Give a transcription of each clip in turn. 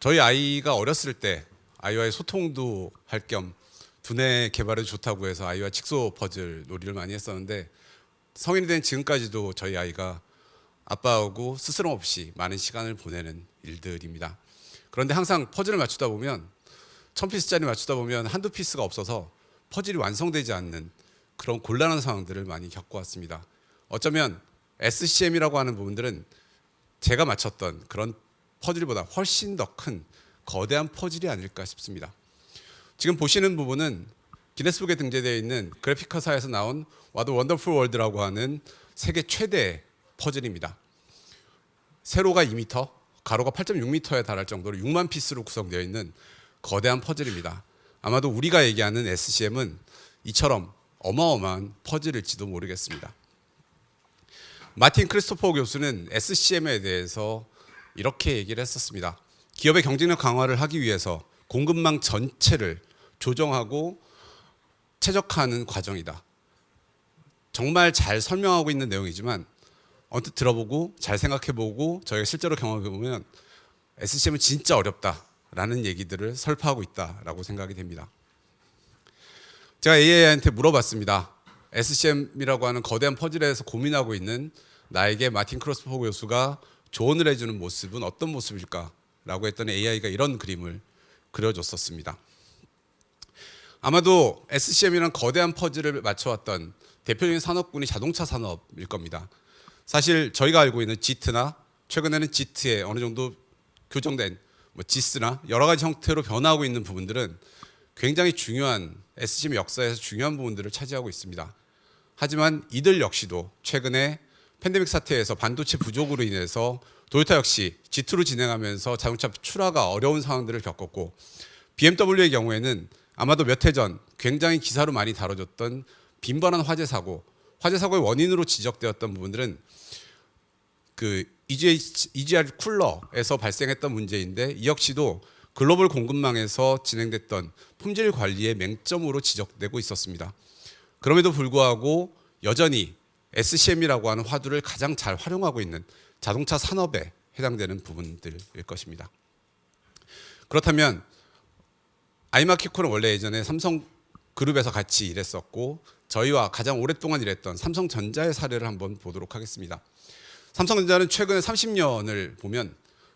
저희 아이가 어렸을 때 아이와의 소통도 할 겸 두뇌 개발에 좋다고 해서 아이와 직소 퍼즐 놀이를 많이 했었는데, 성인이 된 지금까지도 저희 아이가 아빠하고 스스럼 없이 많은 시간을 보내는 일들입니다. 그런데 항상 퍼즐을 맞추다 보면 1000피스짜리 맞추다 보면 한두 피스가 없어서 퍼즐이 완성되지 않는 그런 곤란한 상황들을 많이 겪어왔습니다. 어쩌면 SCM이라고 하는 부분들은 제가 맞췄던 그런 퍼즐보다 훨씬 더 큰 거대한 퍼즐이 아닐까 싶습니다. 지금 보시는 부분은 기네스북에 등재되어 있는 그래픽카사에서 나온 와드 원더풀 월드라고 하는 세계 최대 퍼즐입니다. 세로가 2m, 가로가 8.6m에 달할 정도로 6만 피스로 구성되어 있는 거대한 퍼즐입니다. 아마도 우리가 얘기하는 SCM은 이처럼 어마어마한 퍼즐일지도 모르겠습니다. 마틴 크리스토퍼 교수는 SCM에 대해서 이렇게 얘기를 했었습니다. 기업의 경쟁력 강화를 하기 위해서 공급망 전체를 조정하고 최적화하는 과정이다. 정말 잘 설명하고 있는 내용이지만 언뜻 들어보고 잘 생각해보고 저희가 실제로 경험해보면 SCM은 진짜 어렵다라는 얘기들을 설파하고 있다라고 생각이 됩니다. 제가 AI한테 물어봤습니다. SCM이라고 하는 거대한 퍼즐에서 고민하고 있는 나에게 마틴 크리스토퍼 교수가 조언을 해주는 모습은 어떤 모습일까? 라고 했더니 AI가 이런 그림을 그려줬었습니다. 아마도 SCM이라는 거대한 퍼즐을 맞춰왔던 대표적인 산업군이 자동차 산업일 겁니다. 사실 저희가 알고 있는 지트나 최근에는 지트에 어느 정도 교정된 지스나 여러 가지 형태로 변화하고 있는 부분들은 굉장히 중요한 SCM 역사에서 중요한 부분들을 차지하고 있습니다. 하지만 이들 역시도 최근에 팬데믹 사태에서 반도체 부족으로 인해서 도요타 역시 G2로 진행하면서 자동차 출하가 어려운 상황들을 겪었고, BMW의 경우에는 아마도 몇 해 전 굉장히 기사로 많이 다뤄졌던 빈번한 화재 사고의 원인으로 지적되었던 부분들은 그 EGR 쿨러에서 발생했던 문제인데, 이 역시도 글로벌 공급망에서 진행됐던 품질 관리의 맹점으로 지적되고 있었습니다. 그럼에도 불구하고 여전히 SCM이라고 하는 화두를 가장 잘 활용하고 있는 자동차 산업에 해당되는 부분들일 것입니다. 그렇다면 아이마키코는 원래 예전에 삼성그룹에서 같이 일했었고, 저희와 가장 오랫동안 일했던 삼성전자의 사례를 한번 보도록 하겠습니다. 삼성전자는 최근 30년을 보면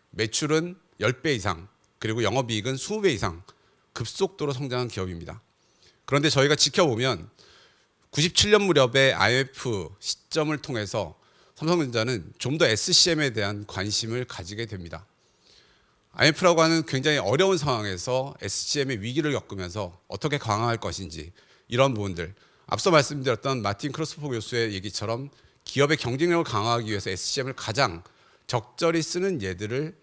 매출은 10배 이상, 그리고 영업이익은 20배 이상 급속도로 성장한 기업입니다. 그런데 저희가 지켜보면 97년 무렵의 IMF 시점을 통해서 삼성전자는 좀 더 SCM에 대한 관심을 가지게 됩니다. IMF라고 하는 굉장히 어려운 상황에서 SCM의 위기를 겪으면서 어떻게 강화할 것인지, 이런 부분들, 앞서 말씀드렸던 마틴 크리스토퍼 교수의 얘기처럼 기업의 경쟁력을 강화하기 위해서 SCM을 가장 적절히 쓰는 예들을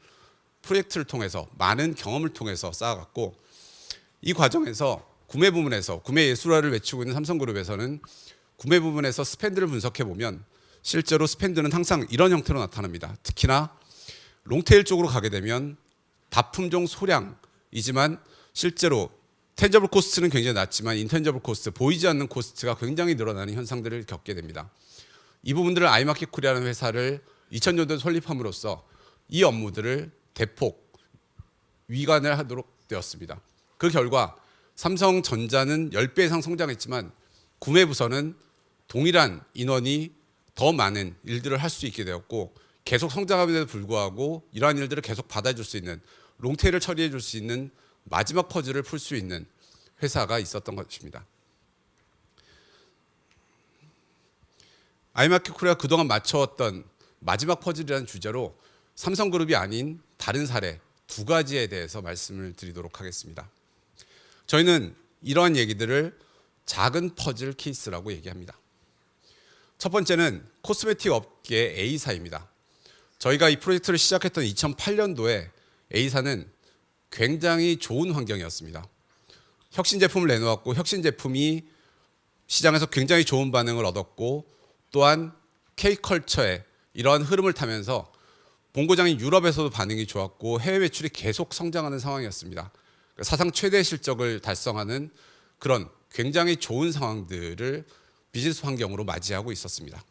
프로젝트를 통해서 많은 경험을 통해서 쌓아갔고, 이 과정에서 구매 부문에서 구매 예술화를 외치고 있는 삼성그룹에서는 구매 부분에서 스펜드를 분석해 보면 실제로 스펜드는 항상 이런 형태로 나타납니다. 특히나 롱테일 쪽으로 가게 되면 다품종 소량이지만 실제로 텐저블 코스트는 굉장히 낮지만 인텐저블 코스트, 보이지 않는 코스트가 굉장히 늘어나는 현상들을 겪게 됩니다. 이 부분들을 아이마켓 코리아라는 회사를 2000년도에 설립함으로써 이 업무들을 대폭 위관을 하도록 되었습니다. 그 결과 삼성전자는 10배 이상 성장했지만 구매 부서는 동일한 인원이 더 많은 일들을 할 수 있게 되었고, 계속 성장함에도 불구하고 이러한 일들을 계속 받아줄 수 있는, 롱테일을 처리해 줄 수 있는 마지막 퍼즐을 풀 수 있는 회사가 있었던 것입니다. 아이마켓 코리아가 그동안 맞춰왔던 마지막 퍼즐이라는 주제로 삼성그룹이 아닌 다른 사례 두 가지에 대해서 말씀을 드리도록 하겠습니다. 저희는 이러한 얘기들을 작은 퍼즐 케이스라고 얘기합니다. 첫 번째는 코스메틱 업계 A사입니다. 저희가 이 프로젝트를 시작했던 2008년도에 A사는 굉장히 좋은 환경이었습니다. 혁신 제품을 내놓았고, 혁신 제품이 시장에서 굉장히 좋은 반응을 얻었고, 또한 K컬처의 이러한 흐름을 타면서 본고장인 유럽에서도 반응이 좋았고, 해외 매출이 계속 성장하는 상황이었습니다. 사상 최대 실적을 달성하는 그런 굉장히 좋은 상황들을 비즈니스 환경으로 맞이하고 있었습니다.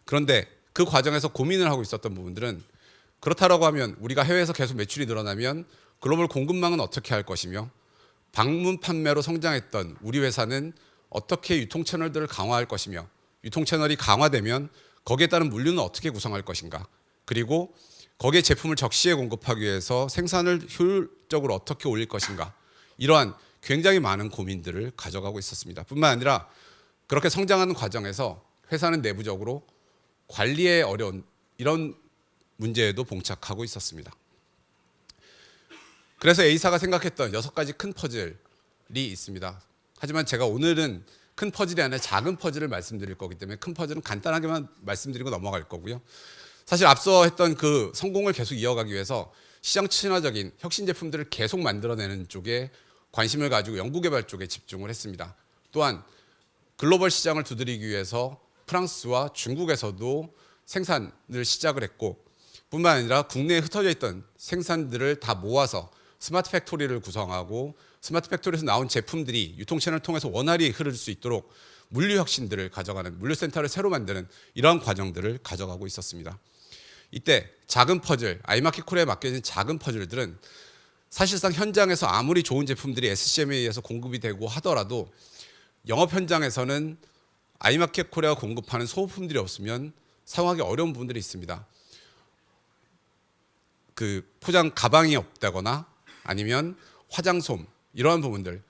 그런데 그 과정에서 고민을 하고 있었던 부분들은, 그렇다라고 하면 우리가 해외에서 계속 매출이 늘어나면 글로벌 공급망은 어떻게 할 것이며 방문 판매로 성장했던 우리 회사는 어떻게 유통 채널들을 강화할 것이며 유통 채널이 강화되면 거기에 따른 물류는 어떻게 구성할 것인가, 그리고 거기에 제품을 적시에 공급하기 위해서 생산을 효율적으로 어떻게 올릴 것인가, 이러한 굉장히 많은 고민들을 가져가고 있었습니다. 뿐만 아니라 그렇게 성장하는 과정에서 회사는 내부적으로 관리에 어려운 이런 문제에도 봉착하고 있었습니다. 그래서 A사가 생각했던 6가지 큰 퍼즐이 있습니다. 하지만 제가 오늘은 큰 퍼즐이 아니라 작은 퍼즐을 말씀드릴 거기 때문에 큰 퍼즐은 간단하게만 말씀드리고 넘어갈 거고요. 사실 앞서 했던 그 성공을 계속 이어가기 위해서 시장 친화적인 혁신 제품들을 계속 만들어내는 쪽에 관심을 가지고 연구개발 쪽에 집중을 했습니다. 또한 글로벌 시장을 두드리기 위해서 프랑스와 중국에서도 생산을 시작을 했고, 뿐만 아니라 국내에 흩어져 있던 생산들을 다 모아서 스마트 팩토리를 구성하고 스마트 팩토리에서 나온 제품들이 유통 채널을 통해서 원활히 흐를 수 있도록 물류 혁신들을 가져가는, 물류센터를 새로 만드는 이러한 과정들을 가져가고 있었습니다. 이때 작은 퍼즐, 아이마켓 코리아에 맡겨진 작은 퍼즐들은 사실상 현장에서 아무리 좋은 제품들이 SCM에 의해서 공급이 되고 하더라도 영업 현장에서는 아이마켓 코리아가 공급하는 소모품들이 없으면 사용하기 어려운 부분들이 있습니다. 그 포장 가방이 없다거나 아니면 화장솜, 이러한 부분들이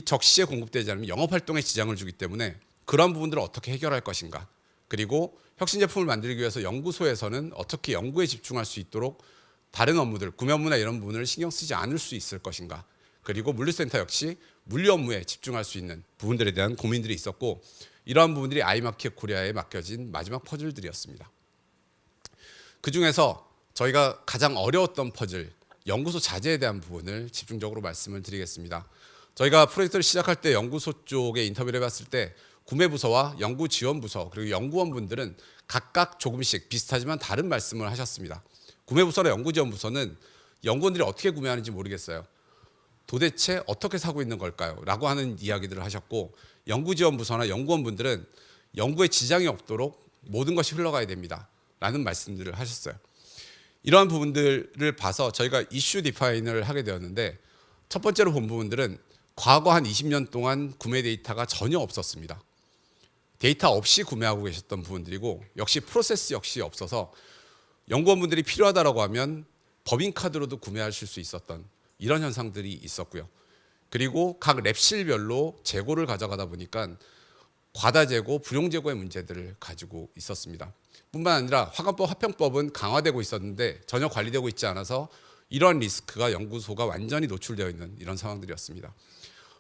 적시에 공급되지 않으면 영업 활동에 지장을 주기 때문에 그러한 부분들을 어떻게 해결할 것인가, 그리고 혁신 제품을 만들기 위해서 연구소에서는 어떻게 연구에 집중할 수 있도록 다른 업무들, 구매 업무나 이런 부분을 신경 쓰지 않을 수 있을 것인가, 그리고 물류센터 역시 물류 업무에 집중할 수 있는 부분들에 대한 고민들이 있었고, 이러한 부분들이 아이마켓 코리아에 맡겨진 마지막 퍼즐들이었습니다. 그중에서 저희가 가장 어려웠던 퍼즐, 연구소 자재에 대한 부분을 집중적으로 말씀을 드리겠습니다. 저희가 프로젝트를 시작할 때 연구소 쪽에 인터뷰를 해봤을 때 구매부서와 연구지원부서 그리고 연구원분들은 각각 조금씩 비슷하지만 다른 말씀을 하셨습니다. 구매부서나 연구지원부서는 연구원들이 어떻게 구매하는지 모르겠어요. 도대체 어떻게 사고 있는 걸까요? 라고 하는 이야기들을 하셨고, 연구지원부서나 연구원분들은 연구에 지장이 없도록 모든 것이 흘러가야 됩니다. 라는 말씀들을 하셨어요. 이러한 부분들을 봐서 저희가 이슈 디파인을 하게 되었는데, 첫 번째로 본 부분들은 과거 한 20년 동안 구매 데이터가 전혀 없었습니다. 데이터 없이 구매하고 계셨던 부분들이고, 역시 프로세스 역시 없어서 연구원분들이 필요하다라고 하면 법인카드로도 구매하실 수 있었던 이런 현상들이 있었고요. 그리고 각 랩실별로 재고를 가져가다 보니까 과다 재고, 불용 재고의 문제들을 가지고 있었습니다. 뿐만 아니라 화관법, 화평법은 강화되고 있었는데 전혀 관리되고 있지 않아서 이러한 리스크가 연구소가 완전히 노출되어 있는 이런 상황들이었습니다.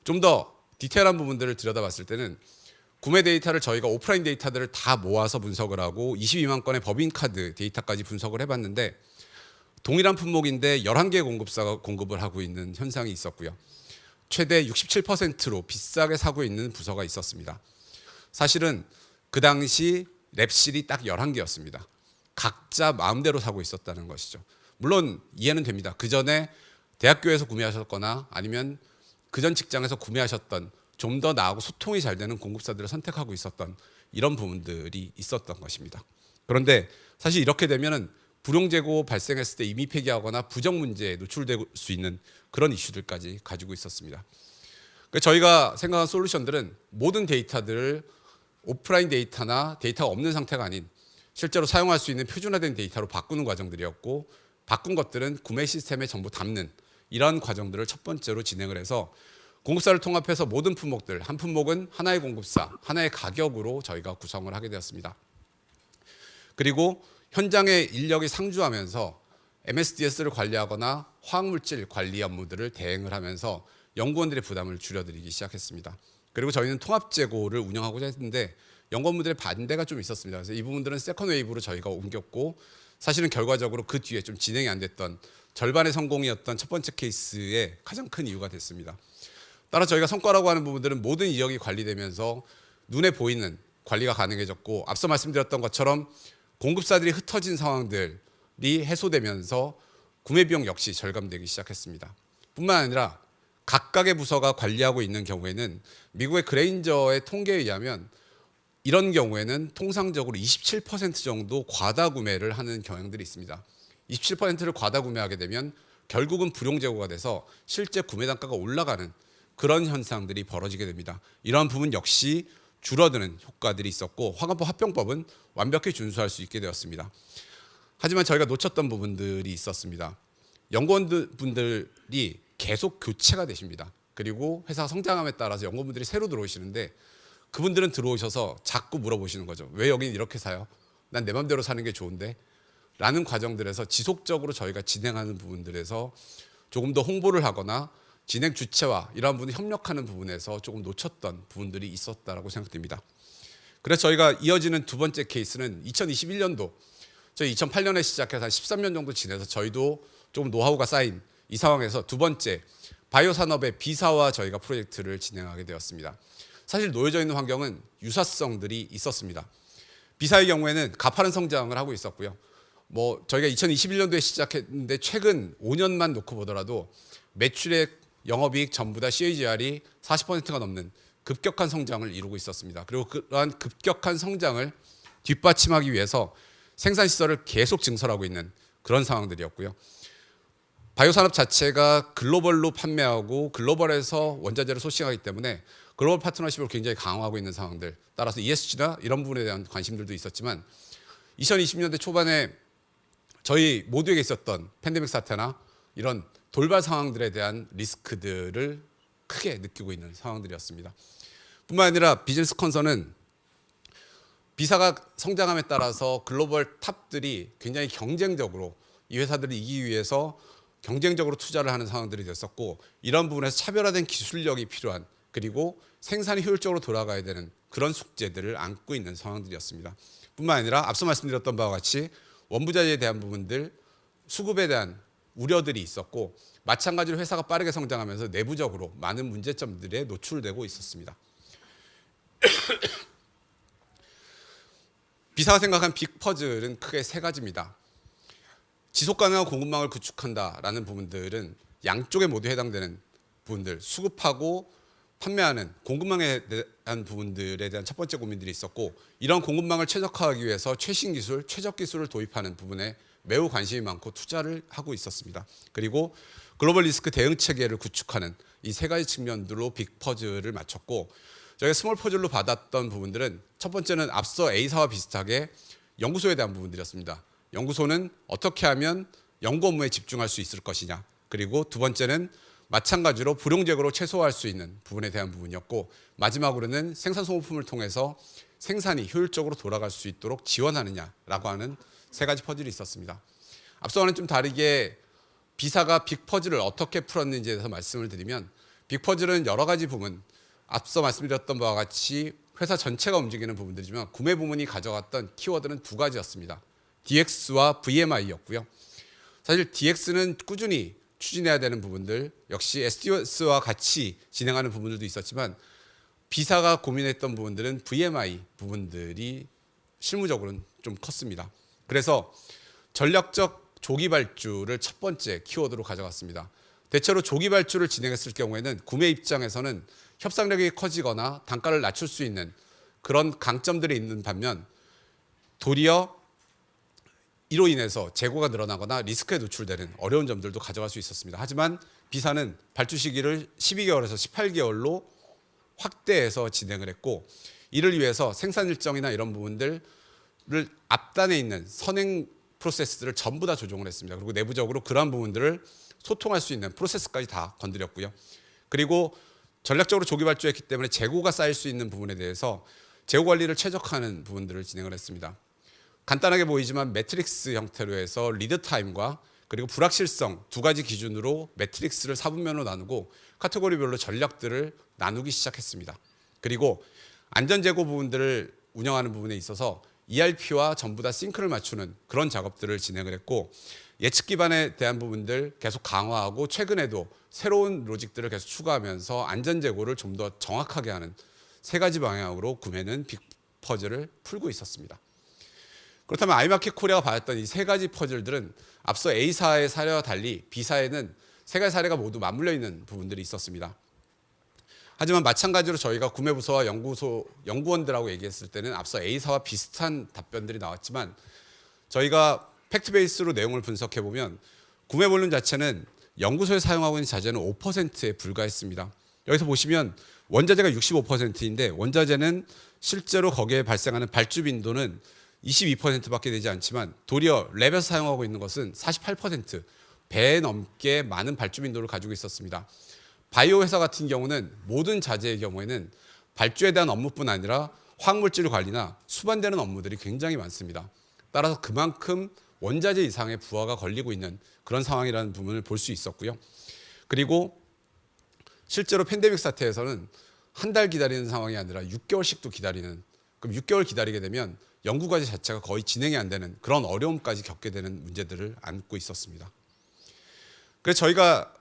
좀 더 디테일한 부분들을 들여다봤을 때는 구매 데이터를 저희가 오프라인 데이터들을 다 모아서 분석을 하고 22만 건의 법인카드 데이터까지 분석을 해봤는데, 동일한 품목인데 11개 공급사가 공급을 하고 있는 현상이 있었고요. 최대 67%로 비싸게 사고 있는 부서가 있었습니다. 사실은 그 당시 랩실이 딱 11개였습니다. 각자 마음대로 사고 있었다는 것이죠. 물론 이해는 됩니다. 그 전에 대학교에서 구매하셨거나 아니면 그 전 직장에서 구매하셨던 좀 더 나하고 소통이 잘 되는 공급사들을 선택하고 있었던 이런 부분들이 있었던 것입니다. 그런데 사실 이렇게 되면은 불용재고 발생했을 때 임의 폐기하거나 부정 문제에 노출될 수 있는 그런 이슈들까지 가지고 있었습니다. 저희가 생각한 솔루션들은 모든 데이터들을 오프라인 데이터나 데이터가 없는 상태가 아닌 실제로 사용할 수 있는 표준화된 데이터로 바꾸는 과정들이었고, 바꾼 것들은 구매 시스템에 전부 담는 이러한 과정들을 첫 번째로 진행을 해서 공급사를 통합해서 모든 품목들, 한 품목은 하나의 공급사, 하나의 가격으로 저희가 구성을 하게 되었습니다. 그리고 현장에 인력이 상주하면서 MSDS를 관리하거나 화학물질 관리 업무들을 대행을 하면서 연구원들의 부담을 줄여드리기 시작했습니다. 그리고 저희는 통합재고를 운영하고자 했는데 연구원분들의 반대가 좀 있었습니다. 그래서 이 부분들은 세컨 웨이브로 저희가 옮겼고, 사실은 결과적으로 그 뒤에 좀 진행이 안 됐던 절반의 성공이었던 첫 번째 케이스의 가장 큰 이유가 됐습니다. 따라 저희가 성과라고 하는 부분들은 모든 이력이 관리되면서 눈에 보이는 관리가 가능해졌고, 앞서 말씀드렸던 것처럼 공급사들이 흩어진 상황들이 해소되면서 구매 비용 역시 절감되기 시작했습니다. 뿐만 아니라 각각의 부서가 관리하고 있는 경우에는 미국의 그레인저의 통계에 의하면 이런 경우에는 통상적으로 27% 정도 과다 구매를 하는 경향들이 있습니다. 27%를 과다 구매하게 되면 결국은 불용 재고가 돼서 실제 구매 단가가 올라가는 그런 현상들이 벌어지게 됩니다. 이러한 부분 역시 줄어드는 효과들이 있었고 화관법 합병법은 완벽히 준수할 수 있게 되었습니다. 하지만 저희가 놓쳤던 부분들이 있었습니다. 연구원분들이 계속 교체가 되십니다. 그리고 회사가 성장함에 따라서 연구원분들이 새로 들어오시는데 그분들은 들어오셔서 자꾸 물어보시는 거죠. 왜 여기는 이렇게 사요? 난 내 맘대로 사는 게 좋은데? 라는 과정들에서 지속적으로 저희가 진행하는 부분들에서 조금 더 홍보를 하거나 진행 주체와 이러한 부분이 협력하는 부분에서 조금 놓쳤던 부분들이 있었다라고 생각됩니다. 그래서 저희가 이어지는 두 번째 케이스는 2021년도 저희 2008년에 시작해서 한 13년 정도 지내서 저희도 조금 노하우가 쌓인 이 상황에서 두 번째 바이오 산업의 비사와 저희가 프로젝트를 진행하게 되었습니다. 사실 놓여져 있는 환경은 유사성들이 있었습니다. 비사의 경우에는 가파른 성장을 하고 있었고요. 저희가 2021년도에 시작했는데 최근 5년만 놓고 보더라도 매출액, 영업이익 전부 다 CAGR이 40%가 넘는 급격한 성장을 이루고 있었습니다. 그리고 그러한 급격한 성장을 뒷받침하기 위해서 생산 시설을 계속 증설하고 있는 그런 상황들이었고요. 바이오 산업 자체가 글로벌로 판매하고 글로벌에서 원자재를 소싱하기 때문에 글로벌 파트너십을 굉장히 강화하고 있는 상황들, 따라서 ESG나 이런 부분에 대한 관심들도 있었지만 2020년대 초반에 저희 모두에게 있었던 팬데믹 사태나 이런 돌발 상황들에 대한 리스크들을 크게 느끼고 있는 상황들이었습니다. 뿐만 아니라 비즈니스 컨설은 비사가 성장함에 따라서 글로벌 탑들이 굉장히 경쟁적으로 이 회사들을 이기기 위해서 경쟁적으로 투자를 하는 상황들이 됐었고 이런 부분에서 차별화된 기술력이 필요한 그리고 생산이 효율적으로 돌아가야 되는 그런 숙제들을 안고 있는 상황들이었습니다. 뿐만 아니라 앞서 말씀드렸던 바와 같이 원부자재에 대한 부분들, 수급에 대한 우려들이 있었고 마찬가지로 회사가 빠르게 성장하면서 내부적으로 많은 문제점들에 노출되고 있었습니다. 비사가 생각한 빅퍼즐은 크게 세 가지입니다. 지속가능한 공급망을 구축한다라는 부분들은 양쪽에 모두 해당되는 부분들, 수급하고 판매하는 공급망에 대한 부분들에 대한 첫 번째 고민들이 있었고 이런 공급망을 최적화하기 위해서 최신 기술, 최적 기술을 도입하는 부분에 매우 관심이 많고 투자를 하고 있었습니다. 그리고 글로벌 리스크 대응 체계를 구축하는 이 세 가지 측면들로 빅퍼즐을 맞췄고 저희가 스몰 퍼즐로 받았던 부분들은 첫 번째는 앞서 A사와 비슷하게 연구소에 대한 부분들이었습니다. 연구소는 어떻게 하면 연구 업무에 집중할 수 있을 것이냐. 그리고 두 번째는 마찬가지로 불용재고로 최소화할 수 있는 부분에 대한 부분이었고 마지막으로는 생산 소모품을 통해서 생산이 효율적으로 돌아갈 수 있도록 지원하느냐라고 하는 세 가지 퍼즐이 있었습니다. 앞서와는 좀 다르게 비사가 빅퍼즐을 어떻게 풀었는지에 대해서 말씀을 드리면 빅퍼즐은 여러 가지 부분, 앞서 말씀드렸던 바와 같이 회사 전체가 움직이는 부분들이지만 구매 부문이 가져갔던 키워드는 두 가지였습니다. DX와 VMI였고요. 사실 DX는 꾸준히 추진해야 되는 부분들, 역시 SDS와 같이 진행하는 부분들도 있었지만 비사가 고민했던 부분들은 VMI 부분들이 실무적으로는 좀 컸습니다. 그래서 전략적 조기 발주를 첫 번째 키워드로 가져갔습니다. 대체로 조기 발주를 진행했을 경우에는 구매 입장에서는 협상력이 커지거나 단가를 낮출 수 있는 그런 강점들이 있는 반면 도리어 이로 인해서 재고가 늘어나거나 리스크에 노출되는 어려운 점들도 가져갈 수 있었습니다. 하지만 비사는 발주 시기를 12개월에서 18개월로 확대해서 진행을 했고 이를 위해서 생산 일정이나 이런 부분들을 앞단에 있는 선행 프로세스들을 전부 다 조정을 했습니다. 그리고 내부적으로 그러한 부분들을 소통할 수 있는 프로세스까지 다 건드렸고요. 그리고 전략적으로 조기 발주했기 때문에 재고가 쌓일 수 있는 부분에 대해서 재고 관리를 최적화하는 부분들을 진행을 했습니다. 간단하게 보이지만 매트릭스 형태로 해서 리드 타임과 그리고 불확실성 두 가지 기준으로 매트릭스를 4분면으로 나누고 카테고리별로 전략들을 나누기 시작했습니다. 그리고 안전재고 부분들을 운영하는 부분에 있어서 ERP와 전부 다 싱크를 맞추는 그런 작업들을 진행을 했고 예측 기반에 대한 부분들 계속 강화하고 최근에도 새로운 로직들을 계속 추가하면서 안전재고를 좀 더 정확하게 하는 세 가지 방향으로 구매는 빅퍼즐을 풀고 있었습니다. 그렇다면 아이마켓 코리아가 받았던 이 세 가지 퍼즐들은 앞서 A사의 사례와 달리 B사에는 세 가지 사례가 모두 맞물려 있는 부분들이 있었습니다. 하지만 마찬가지로 저희가 구매부서와 연구원들하고 얘기했을 때는 앞서 A사와 비슷한 답변들이 나왔지만 저희가 팩트 베이스로 내용을 분석해 보면 구매 볼륨 자체는 연구소에 사용하고 있는 자재는 5%에 불과했습니다. 여기서 보시면 원자재가 65%인데 원자재는 실제로 거기에 발생하는 발주 빈도는 22%밖에 되지 않지만 도리어 랩에서 사용하고 있는 것은 48%, 배 넘게 많은 발주 빈도를 가지고 있었습니다. 바이오 회사 같은 경우는 모든 자재의 경우에는 발주에 대한 업무뿐 아니라 화학물질 관리나 수반되는 업무들이 굉장히 많습니다. 따라서 그만큼 원자재 이상의 부하가 걸리고 있는 그런 상황이라는 부분을 볼 수 있었고요. 그리고 실제로 팬데믹 사태에서는 한 달 기다리는 상황이 아니라 6개월씩도 기다리는, 그럼 6개월 기다리게 되면 연구과제 자체가 거의 진행이 안 되는 그런 어려움까지 겪게 되는 문제들을 안고 있었습니다. 그래서 저희가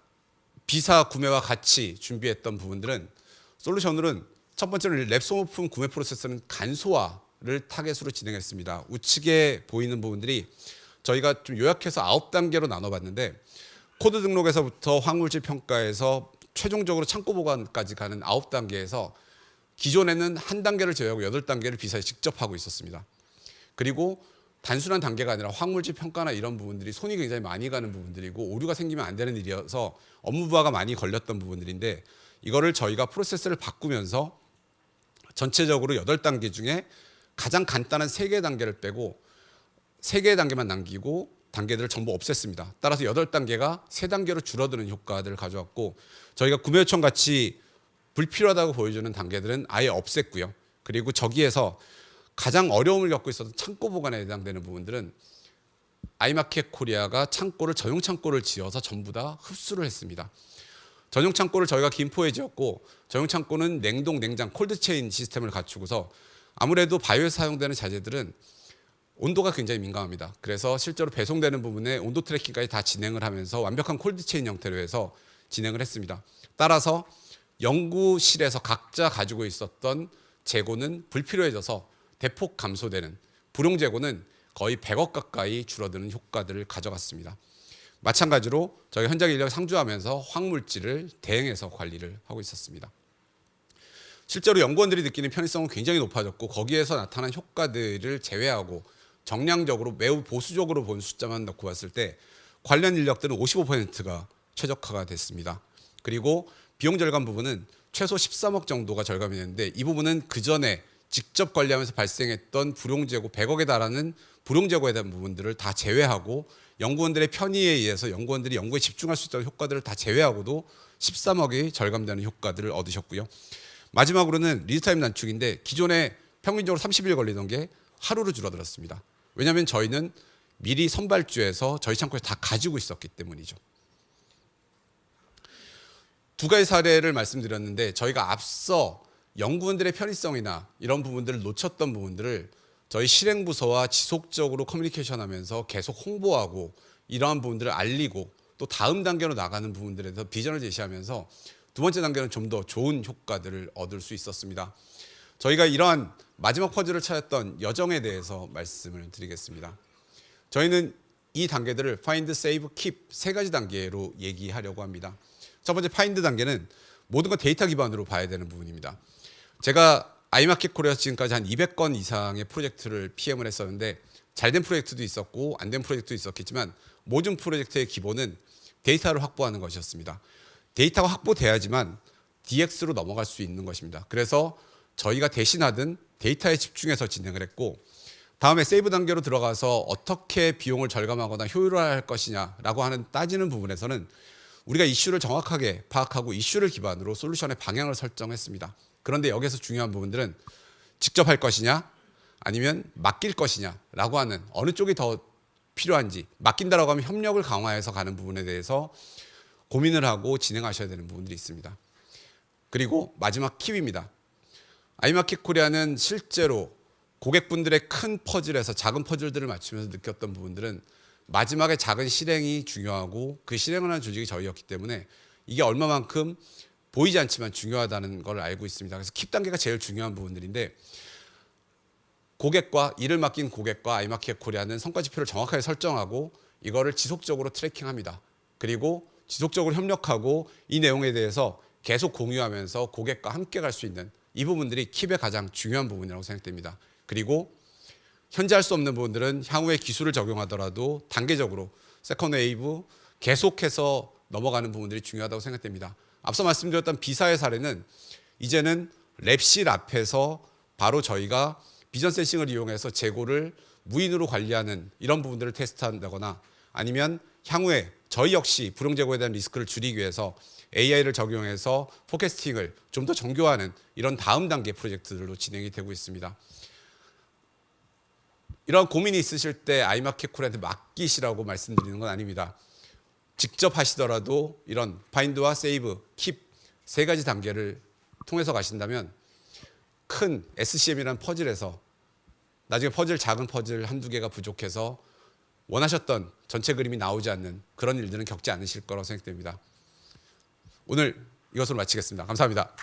비사 구매와 같이 준비했던 부분들은 솔루션으로는 첫 번째로 랩 소모품 구매 프로세스는 간소화를 타겟으로 진행했습니다. 우측에 보이는 부분들이 저희가 좀 요약해서 9단계로 나눠봤는데 코드 등록에서부터 화학물질 평가에서 최종적으로 창고 보관까지 가는 9단계에서 기존에는 한 단계를 제외하고 8단계를 비사에 직접 하고 있었습니다. 그리고 단순한 단계가 아니라 화학물질 평가나 이런 부분들이 손이 굉장히 많이 가는 부분들이고 오류가 생기면 안 되는 일이어서 업무 부하가 많이 걸렸던 부분들인데 이거를 저희가 프로세스를 바꾸면서 전체적으로 8단계 중에 가장 간단한 3개 단계를 빼고 3개의 단계만 남기고 단계들을 전부 없앴습니다. 따라서 8단계가 3단계로 줄어드는 효과들을 가져왔고 저희가 구매 요청 같이 불필요하다고 보여주는 단계들은 아예 없앴고요. 그리고 저기에서 가장 어려움을 겪고 있었던 창고 보관에 해당되는 부분들은 아이마켓 코리아가 창고를 전용 창고를 지어서 전부 다 흡수를 했습니다. 전용 창고를 저희가 김포에 지었고 전용 창고는 냉동, 냉장, 콜드체인 시스템을 갖추고서 아무래도 바이오에 사용되는 자재들은 온도가 굉장히 민감합니다. 그래서 실제로 배송되는 부분에 온도 트래킹까지 다 진행을 하면서 완벽한 콜드체인 형태로 해서 진행을 했습니다. 따라서 연구실에서 각자 가지고 있었던 재고는 불필요해져서 대폭 감소되는, 불용 재고는 거의 100억 가까이 줄어드는 효과들을 가져갔습니다. 마찬가지로 저희가 현장 인력을 상주하면서 화학물질을 대행해서 관리를 하고 있었습니다. 실제로 연구원들이 느끼는 편의성은 굉장히 높아졌고 거기에서 나타난 효과들을 제외하고 정량적으로 매우 보수적으로 본 숫자만 넣고 봤을 때 관련 인력들은 55%가 최적화가 됐습니다. 그리고 비용 절감 부분은 최소 13억 정도가 절감이 됐는데 이 부분은 그전에 직접 관리하면서 발생했던 불용재고 100억에 달하는 불용재고에 대한 부분들을 다 제외하고 연구원들의 편의에 의해서 연구원들이 연구에 집중할 수 있다는 효과들을 다 제외하고도 13억이 절감되는 효과들을 얻으셨고요. 마지막으로는 리드타임 단축인데 기존에 평균적으로 30일 걸리던 게 하루로 줄어들었습니다. 왜냐하면 저희는 미리 선발주에서 저희 창고에 다 가지고 있었기 때문이죠. 두 가지 사례를 말씀드렸는데 저희가 앞서 연구원들의 편의성이나 이런 부분들을 놓쳤던 부분들을 저희 실행부서와 지속적으로 커뮤니케이션하면서 계속 홍보하고 이러한 부분들을 알리고 또 다음 단계로 나가는 부분들에 대해서 비전을 제시하면서 두 번째 단계는 좀 더 좋은 효과들을 얻을 수 있었습니다. 저희가 이러한 마지막 퍼즐을 찾았던 여정에 대해서 말씀을 드리겠습니다. 저희는 이 단계들을 Find, Save, Keep 세 가지 단계로 얘기하려고 합니다. 첫 번째 Find 단계는 모든 건 데이터 기반으로 봐야 되는 부분입니다. 제가 아이마켓 코리아에서 지금까지 한 200건 이상의 프로젝트를 PM을 했었는데 잘된 프로젝트도 있었고 안 된 프로젝트도 있었겠지만 모든 프로젝트의 기본은 데이터를 확보하는 것이었습니다. 데이터가 확보돼야지만 DX로 넘어갈 수 있는 것입니다. 그래서 저희가 대신하든 데이터에 집중해서 진행을 했고 다음에 세이브 단계로 들어가서 어떻게 비용을 절감하거나 효율화할 것이냐라고 하는 따지는 부분에서는 우리가 이슈를 정확하게 파악하고 이슈를 기반으로 솔루션의 방향을 설정했습니다. 그런데 여기서 중요한 부분들은 직접 할 것이냐 아니면 맡길 것이냐라고 하는 어느 쪽이 더 필요한지, 맡긴다라고 하면 협력을 강화해서 가는 부분에 대해서 고민을 하고 진행하셔야 되는 부분들이 있습니다. 그리고 마지막 킵입니다. 아이마켓 코리아는 실제로 고객분들의 큰 퍼즐에서 작은 퍼즐들을 맞추면서 느꼈던 부분들은 마지막에 작은 실행이 중요하고 그 실행을 하는 조직이 저희였기 때문에 이게 얼마만큼 보이지 않지만 중요하다는 걸 알고 있습니다. 그래서 킵 단계가 제일 중요한 부분들인데 고객과 일을 맡긴 고객과 아이마켓 코리아는 성과 지표를 정확하게 설정하고 이거를 지속적으로 트래킹합니다. 그리고 지속적으로 협력하고 이 내용에 대해서 계속 공유하면서 고객과 함께 갈 수 있는 이 부분들이 킵의 가장 중요한 부분이라고 생각됩니다. 그리고 현재 할 수 없는 부분들은 향후에 기술을 적용하더라도 단계적으로 세컨드 웨이브 계속해서 넘어가는 부분들이 중요하다고 생각됩니다. 앞서 말씀드렸던 비사의 사례는 이제는 랩실 앞에서 바로 저희가 비전 센싱을 이용해서 재고를 무인으로 관리하는 이런 부분들을 테스트한다거나 아니면 향후에 저희 역시 불용 재고에 대한 리스크를 줄이기 위해서 AI를 적용해서 포캐스팅을 좀 더 정교화하는 이런 다음 단계 프로젝트들로 진행이 되고 있습니다. 이런 고민이 있으실 때 아이마켓콜한테 맡기시라고 말씀드리는 건 아닙니다. 직접 하시더라도 이런 파인드와 세이브, 킵 세 가지 단계를 통해서 가신다면 큰 SCM이라는 퍼즐에서 나중에 작은 퍼즐 한두 개가 부족해서 원하셨던 전체 그림이 나오지 않는 그런 일들은 겪지 않으실 거라고 생각됩니다. 오늘 이것으로 마치겠습니다. 감사합니다.